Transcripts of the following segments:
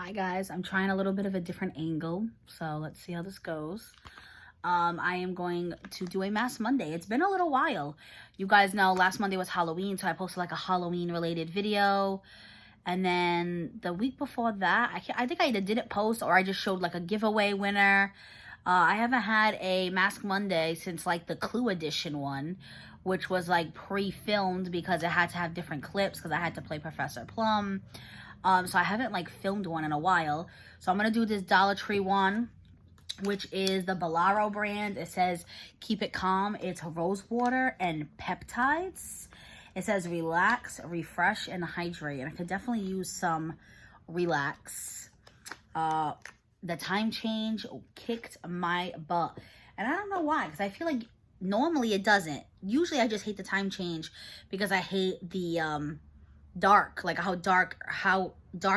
Hi guys, I'm trying a little bit of a different angle, so let's see how this goes. I am going to do a Mask Monday. It's been a little while. You guys know last Monday was Halloween, so I posted like a Halloween related video. And then the week before that, I think I either didn't post or I just showed like a giveaway winner. I haven't had a Mask Monday since like the Clue Edition one, which was like pre-filmed because it had to have different clips because I had to play Professor Plum. So I haven't like filmed one in a while. So I'm gonna do this Dollar Tree one, which is the Bolaro brand. It says keep it calm. It's rose water and peptides. It says relax, refresh, and hydrate. And I could definitely use some relax. The time change kicked my butt. And I don't know why, because I feel like normally it doesn't. Usually I just hate the time change because I hate the dark, like how dark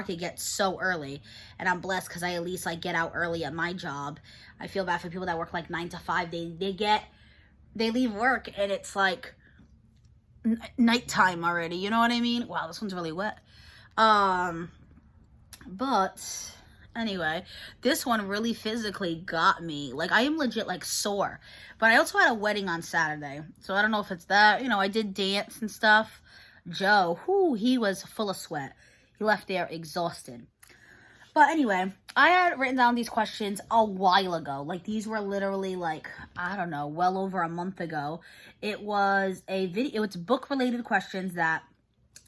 it gets so early. And I'm blessed because I at least like get out early at my job. I feel bad for people that work like 9 to 5. They leave work and it's like nighttime already, you know what I mean? Wow, this one's really wet. But anyway, this one really physically got me. Like, I am legit like sore. But I also had a wedding on Saturday, so I don't know if it's that. You know, I did dance and stuff. Joe, he was full of sweat. He left there exhausted. But anyway, I had written down these questions a while ago. Like, these were literally like, I don't know, well over a month ago. It was a video, it was book-related questions that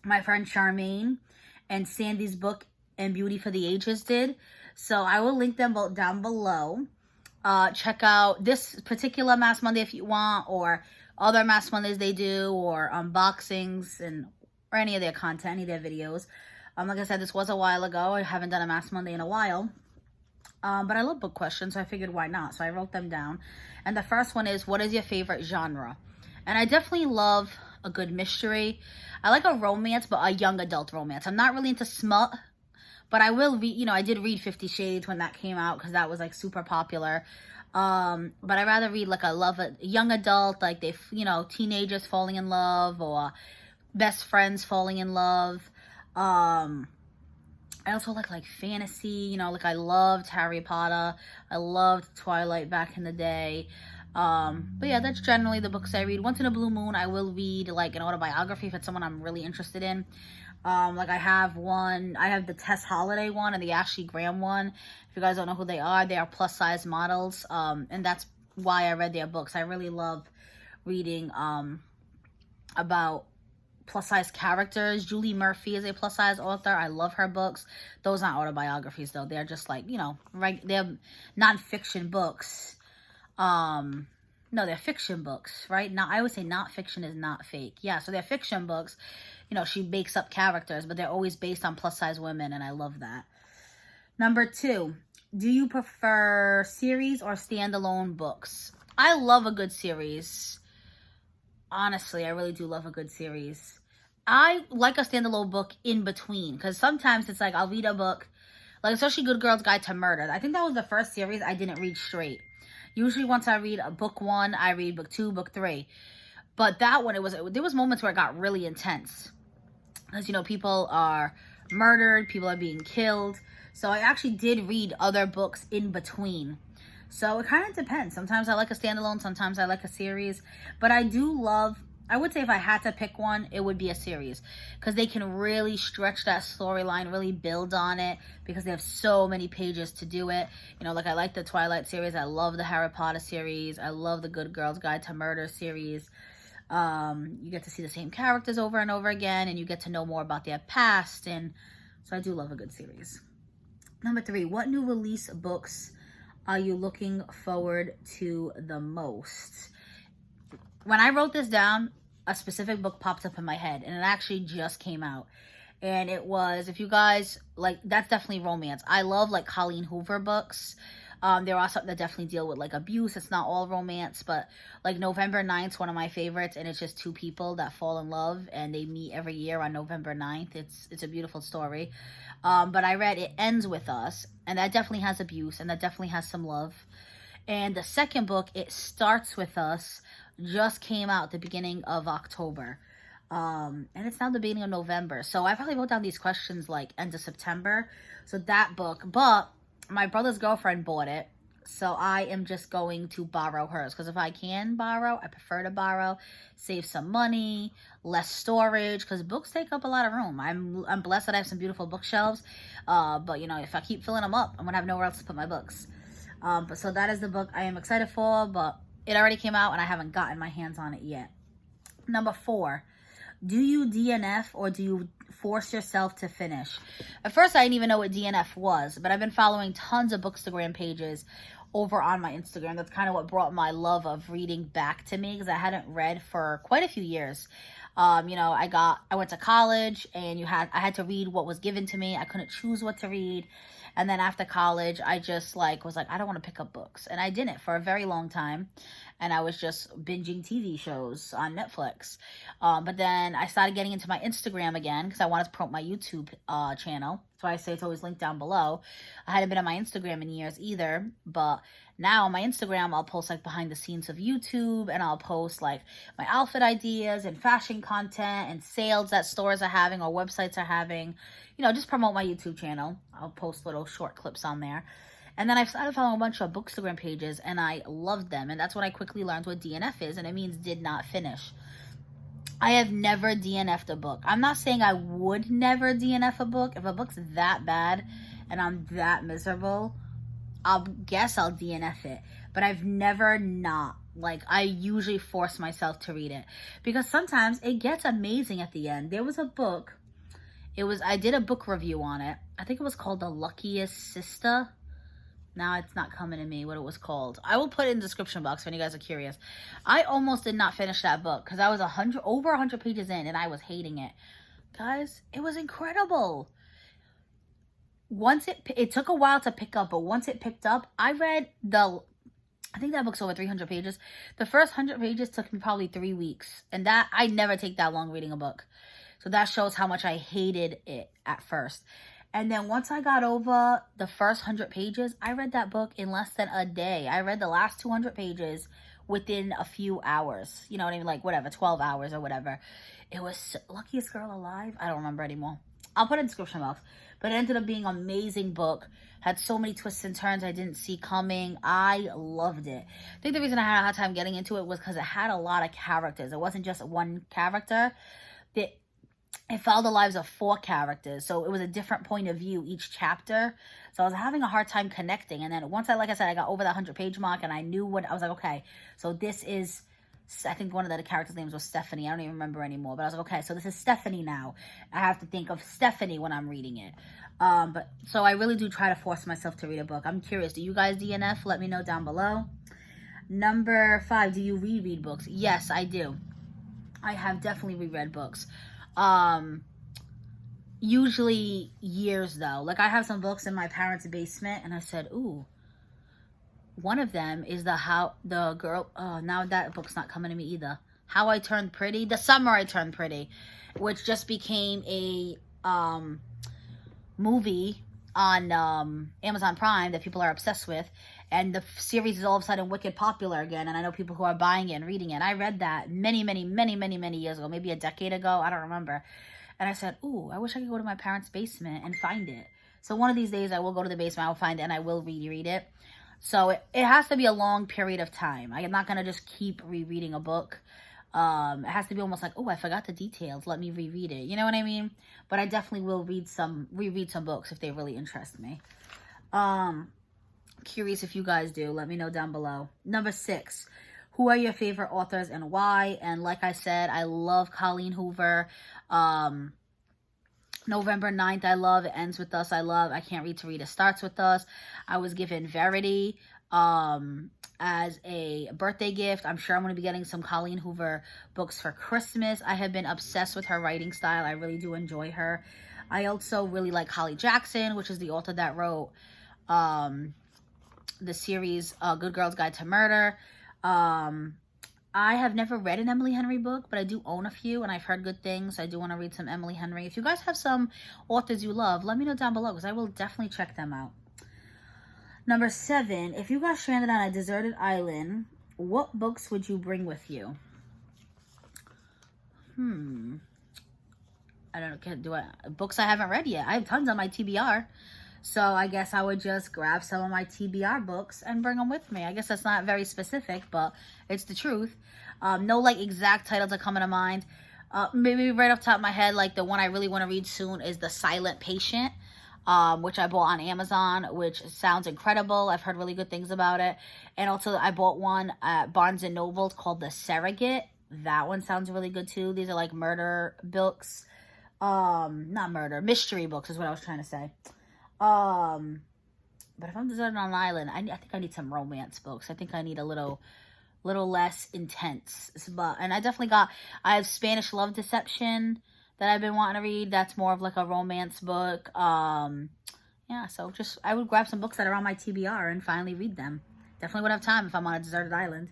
my friend Sharmaine and Sandie's book and Beauty for the Ages did. So I will link them both down below. Check out this particular Mask Monday if you want, or other Mask Mondays they do, or unboxings or any of their content, any of their videos. Like I said, this was a while ago. I haven't done a Mask Monday in a while. But I love book questions, so I figured why not? So I wrote them down. And the first one is, what is your favorite genre? And I definitely love a good mystery. I like a romance, but a young adult romance. I'm not really into smut, but I will read, you know, I did read 50 Shades when that came out because that was like super popular. But I'd rather read like a young adult, like teenagers falling in love or best friends falling in love. I also like fantasy, you know, like I loved Harry Potter. I loved Twilight back in the day. But yeah, that's generally the books I read. Once in a blue moon, I will read like an autobiography if it's someone I'm really interested in. Like I have the Tess Holiday one and the Ashley Graham one. If you guys don't know who they are plus size models. And that's why I read their books. I really love reading, about plus size characters. Julie Murphy is a plus size author. I love her books. Those aren't autobiographies though. They're just like, you know, they're nonfiction books. No, they're fiction books, right? Now, I always say not fiction is not fake. Yeah, so they're fiction books. You know, she makes up characters, but they're always based on plus-size women, and I love that. Number 2, do you prefer series or standalone books? I love a good series. Honestly, I really do love a good series. I like a standalone book in between, because sometimes it's like I'll read a book, like especially Good Girl's Guide to Murder. I think that was the first series I didn't read straight. Usually once I read book 1, I read book 2, book 3. But that one, there was moments where it got really intense. Because, you know, people are murdered, people are being killed. So I actually did read other books in between. So it kind of depends. Sometimes I like a standalone, sometimes I like a series. But I would say if I had to pick one, it would be a series. Because they can really stretch that storyline, really build on it. Because they have so many pages to do it. You know, like I like the Twilight series. I love the Harry Potter series. I love the Good Girl's Guide to Murder series. You get to see the same characters over and over again. And you get to know more about their past. And so I do love a good series. Number 3, what new release books are you looking forward to the most? When I wrote this down, a specific book popped up in my head, and it actually just came out. And it was, if you guys, like, that's definitely romance. I love, like, Colleen Hoover books. There are some that definitely deal with, like, abuse. It's not all romance, but, like, November 9th's one of my favorites, and it's just 2 people that fall in love, and they meet every year on November 9th. It's a beautiful story. But I read It Ends With Us, and that definitely has abuse, and that definitely has some love. And the second book, It Starts With Us, just came out at the beginning of October. And it's now the beginning of November. So I probably wrote down these questions like end of September. So that book, but my brother's girlfriend bought it. So I am just going to borrow hers. Because if I can borrow, I prefer to borrow. Save some money, less storage. Because books take up a lot of room. I'm blessed that I have some beautiful bookshelves. But, you know, if I keep filling them up, I'm going to have nowhere else to put my books. But so that is the book I am excited for. But it already came out and I haven't gotten my hands on it yet. Number 4. Do you DNF or do you force yourself to finish? At first, I didn't even know what DNF was, but I've been following tons of Bookstagram pages over on my Instagram. That's kind of what brought my love of reading back to me, because I hadn't read for quite a few years. You know, I went to college and I had to read what was given to me. I couldn't choose what to read. And then after college, I just was like, I don't want to pick up books. And I didn't for a very long time. And I was just binging TV shows on Netflix. But then I started getting into my Instagram again because I wanted to promote my YouTube channel. So I say it's always linked down below. I hadn't been on my Instagram in years either. But now on my Instagram, I'll post like behind the scenes of YouTube. And I'll post like my outfit ideas and fashion content and sales that stores are having or websites are having. You know, just promote my YouTube channel. I'll post little short clips on there. And then I started following a bunch of Bookstagram pages, and I loved them. And that's when I quickly learned what DNF is, and it means did not finish. I have never DNF'd a book. I'm not saying I would never DNF a book. If a book's that bad and I'm that miserable, I'll DNF it. But I've never not. Like, I usually force myself to read it. Because sometimes it gets amazing at the end. There was a book. I did a book review on it. I think it was called The Luckiest Sister. Now it's not coming to me what it was called. I will put it in the description box when you guys are curious. I almost did not finish that book because I was over 100 pages in and I was hating it. Guys, it was incredible. Once it took a while to pick up, but once it picked up, I think that book's over 300 pages. The first 100 pages took me probably 3 weeks. And I never take that long reading a book. So that shows how much I hated it at first. And then once I got over the first 100 pages, I read that book in less than a day. I read the last 200 pages within a few hours. You know what I mean? Like, whatever, 12 hours or whatever. It was Luckiest Girl Alive. I don't remember anymore. I'll put it in the description box. But it ended up being an amazing book. Had so many twists and turns I didn't see coming. I loved it. I think the reason I had a hard time getting into it was because it had a lot of characters. It wasn't just one character. It followed the lives of 4 characters, so it was a different point of view each chapter. So I was having a hard time connecting, and then once like I said, I got over that 100-page mark, and I knew what I was like. Okay, so this is, I think one of the characters' names was Stephanie. I don't even remember anymore, but I was like, okay, so this is Stephanie now. I have to think of Stephanie when I'm reading it. But so I really do try to force myself to read a book. I'm curious, do you guys DNF? Let me know down below. Number 5, do you reread books? Yes, I do. I have definitely reread books. Usually years though. Like, I have some books in my parents' basement, and I said, ooh, one of them is now that book's not coming to me either. How I Turned Pretty, The Summer I Turned Pretty, which just became a movie on Amazon Prime that people are obsessed with, and the series is all of a sudden wicked popular again, and I know people who are buying it and reading it. I read that many years ago, maybe a decade ago, I don't remember, and I said, ooh, I wish I could go to my parents' basement and find it. So one of these days I will go to the basement, I will find it, and I will reread it. So it has to be a long period of time. I'm not going to just keep rereading a book. It has to be almost like, oh, I forgot the details, let me reread it. You know what I mean? But I definitely will reread some books if they really interest me. Curious if you guys do. Let me know down below. Number 6, who are your favorite authors and why? And like I said, I love Colleen Hoover. November 9th, I love. It Ends With Us, I love. I Can't Read to Read, It Starts With Us. I was given Verity as a birthday gift. I'm sure I'm going to be getting some Colleen Hoover books for Christmas. I have been obsessed with her writing style. I really do enjoy her. I also really like Holly Jackson, which is the author that wrote the series Good Girl's Guide to Murder. I have never read an Emily Henry book, but I do own a few, and I've heard good things. I do want to read some Emily Henry. If you guys have some authors you love, let me know down below, because I will definitely check them out. Number 7, if you got stranded on a deserted island, what books would you bring with you? I don't know. Books I haven't read yet? I have tons on my TBR. So I guess I would just grab some of my TBR books and bring them with me. I guess that's not very specific, but it's the truth. No like exact titles are coming to mind. Maybe right off the top of my head, like the one I really want to read soon is The Silent Patient, which I bought on Amazon, which sounds incredible. I've heard really good things about it. And also I bought one at Barnes & Noble called The Surrogate. That one sounds really good too. These are like murder books. Not murder, mystery books is what I was trying to say. But if I'm deserted on an island, I think I need some romance books. I think I need a little less intense. And I have Spanish Love Deception that I've been wanting to read. That's more of like a romance book. Yeah, so I would grab some books that are on my TBR and finally read them. Definitely would have time if I'm on a deserted island.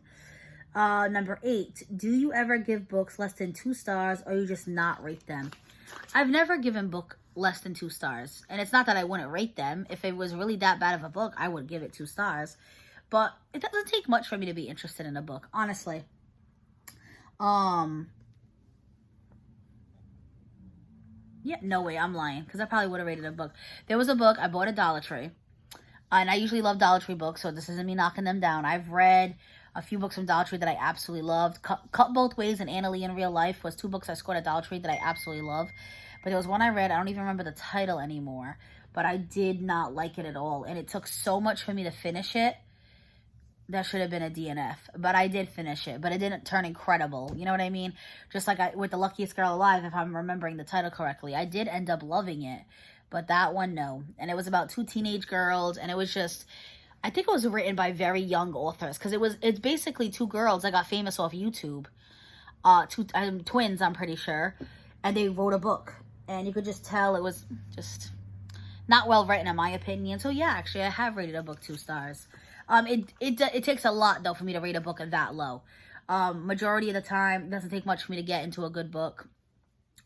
Number 8, do you ever give books less than 2 stars or you just not rate them? I've never given book less than 2 stars. And it's not that I wouldn't rate them. If it was really that bad of a book, I would give it 2 stars. But it doesn't take much for me to be interested in a book, honestly. Yeah, no way, I'm lying. Because I probably would have rated a book. There was a book I bought at Dollar Tree. And I usually love Dollar Tree books, so this isn't me knocking them down. I've read a few books from Dollar Tree that I absolutely loved. Cut Both Ways and Anna Lee in Real Life was 2 books I scored at Dollar Tree that I absolutely love. But there was one I read, I don't even remember the title anymore. But I did not like it at all. And it took so much for me to finish it. That should have been a DNF. But I did finish it. But it didn't turn incredible. You know what I mean? Just like with The Luckiest Girl Alive, if I'm remembering the title correctly. I did end up loving it. But that one, no. And it was about 2 teenage girls. And it was just... I think it was written by very young authors. Because it's basically 2 girls that got famous off YouTube. Twins, I'm pretty sure. And they wrote a book. And you could just tell it was just not well written in my opinion. So yeah, actually I have rated a book 2 stars. It takes a lot though for me to rate a book that low. Majority of the time, it doesn't take much for me to get into a good book.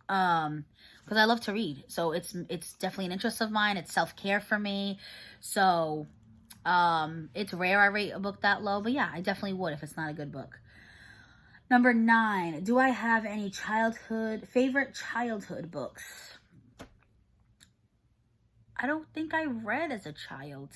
Because I love to read. So it's definitely an interest of mine. It's self-care for me. So it's rare I rate a book that low. But yeah, I definitely would if it's not a good book. Number 9, do I have any favorite childhood books? I don't think I read as a child.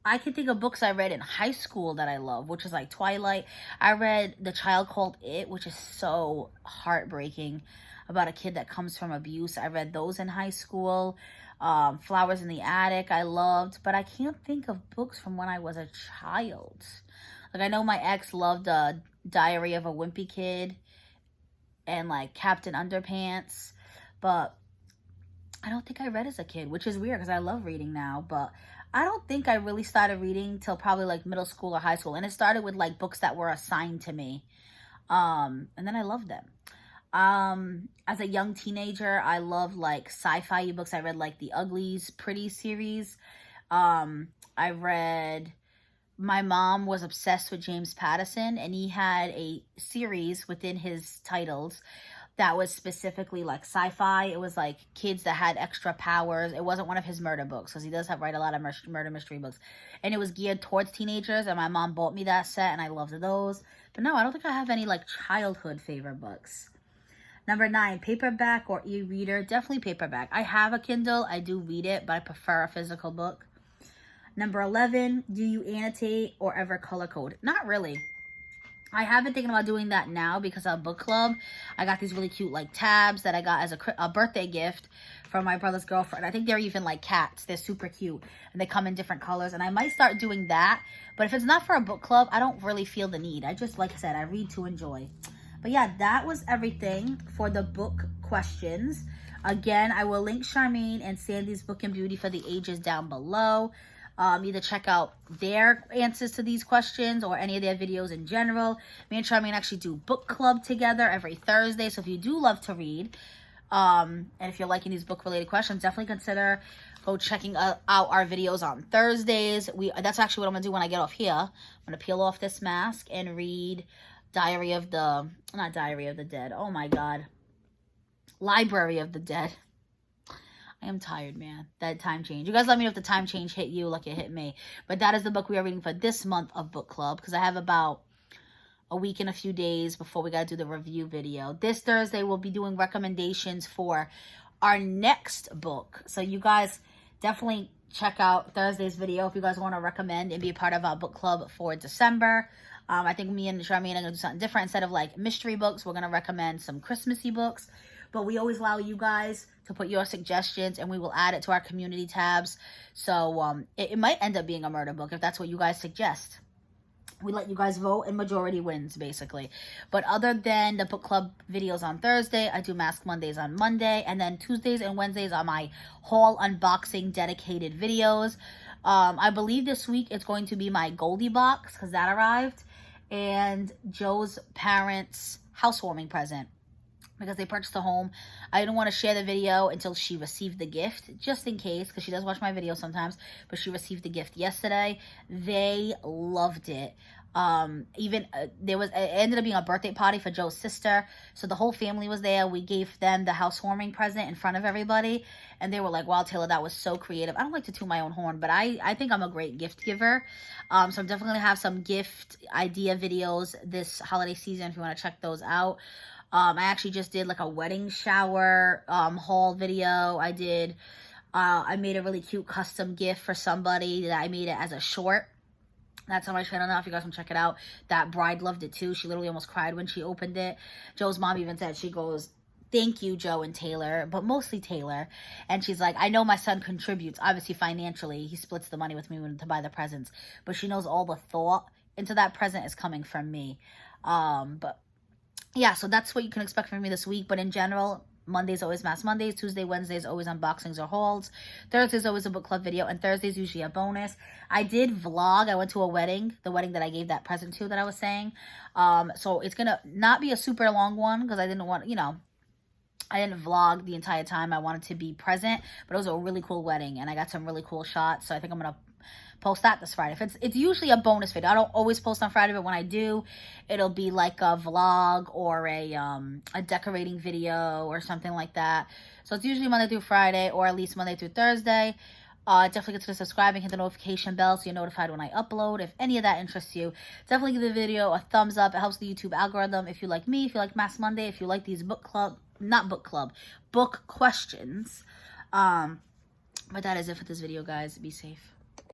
I can think of books I read in high school that I love, which is like Twilight. I read The Child Called It, which is so heartbreaking, about a kid that comes from abuse. I read those in high school. Flowers in the Attic I loved, but I can't think of books from when I was a child. Like, I know my ex loved Diary of a Wimpy Kid and, like, Captain Underpants. But I don't think I read as a kid, which is weird because I love reading now. But I don't think I really started reading till probably, like, middle school or high school. And it started with, like, books that were assigned to me. And then I loved them. As a young teenager, I loved, like, sci-fi books. I read, like, the Uglies Pretty series. I read... My mom was obsessed with James Patterson, and he had a series within his titles that was specifically like sci-fi. It was like kids that had extra powers. It wasn't one of his murder books, because he does write a lot of murder mystery books. And it was geared towards teenagers, and my mom bought me that set, and I loved those. But no, I don't think I have any like childhood favorite books. Number 9, paperback or e-reader? Definitely paperback. I have a Kindle. I do read it, but I prefer a physical book. Number 11, do you annotate or ever color code? Not really. I have been thinking about doing that now because of book club. I got these really cute like tabs that I got as a birthday gift from my brother's girlfriend. I think they're even like cats. They're super cute. And they come in different colors. And I might start doing that. But if it's not for a book club, I don't really feel the need. I just, like I said, I read to enjoy. But yeah, that was everything for the book questions. Again, I will link Sharmaine and Sandie's Book and Beauty for the Ages down below. Either check out their answers to these questions or any of their videos in general. Me and Sharmaine actually do book club together every Thursday. So if you do love to read, and if you're liking these book-related questions, definitely consider checking out our videos on Thursdays. That's actually what I'm going to do when I get off here. I'm going to peel off this mask and read Library of the Dead. I am tired, man. That time change. You guys let me know if the time change hit you like it hit me. But that is the book we are reading for this month of book club. Because I have about a week and a few days before we got to do the review video. This Thursday, we'll be doing recommendations for our next book. So you guys definitely check out Thursday's video if you guys want to recommend and be a part of our book club for December. I think me and Sharmaine are going to do something different. Instead of like mystery books, we're going to recommend some Christmassy books. But we always allow you guys to put your suggestions, and we will add it to our community tabs. So it might end up being a murder book if that's what you guys suggest. We let you guys vote, and majority wins, basically. But other than the book club videos on Thursday, I do Mask Mondays on Monday. And then Tuesdays and Wednesdays are my haul unboxing dedicated videos. I believe this week it's going to be my Goldie box, because that arrived. And Joe's parents' housewarming present, because they purchased a home. I didn't want to share the video until she received the gift, just in case, because she does watch my videos sometimes, but she received the gift yesterday. They loved it. It ended up being a birthday party for Joe's sister, so the whole family was there. We gave them the housewarming present in front of everybody, and they were like, wow, Taylor, that was so creative. I don't like to toot my own horn, but I think I'm a great gift giver. So I'm definitely going to have some gift idea videos this holiday season if you want to check those out. I actually just did like a wedding shower haul video. I made a really cute custom gift for somebody that I made it as a short. That's on my channel now if you guys want to check it out. That bride loved it too. She literally almost cried when she opened it. Joe's mom even said, she goes, thank you, Joe and Taylor, but mostly Taylor. And she's like, I know my son contributes, obviously financially. He splits the money with me to buy the presents. But she knows all the thought into that present is coming from me. But yeah, so that's what you can expect from me this week. But in general, Monday's always Mask Mondays. Tuesday, Wednesday's always unboxings or hauls. Thursday's always a book club video. And Thursday's usually a bonus. I did vlog. I went to a wedding. The wedding that I gave that present to that I was saying. So it's going to not be a super long one because I didn't want, I didn't vlog the entire time. I wanted to be present. But it was a really cool wedding. And I got some really cool shots. So I think I'm going to post that this Friday. It's usually a bonus video. I don't always post on Friday, but when I do, it'll be like a vlog or a decorating video or something like that. So it's usually Monday through Friday, or at least Monday through Thursday. Definitely consider subscribing, hit the notification bell so you're notified when I upload. If any of that interests you, definitely give the video a thumbs up. It helps the YouTube algorithm. If you like me, if you like Mask Monday, if you like these book questions. But that is it for this video, guys. Be safe.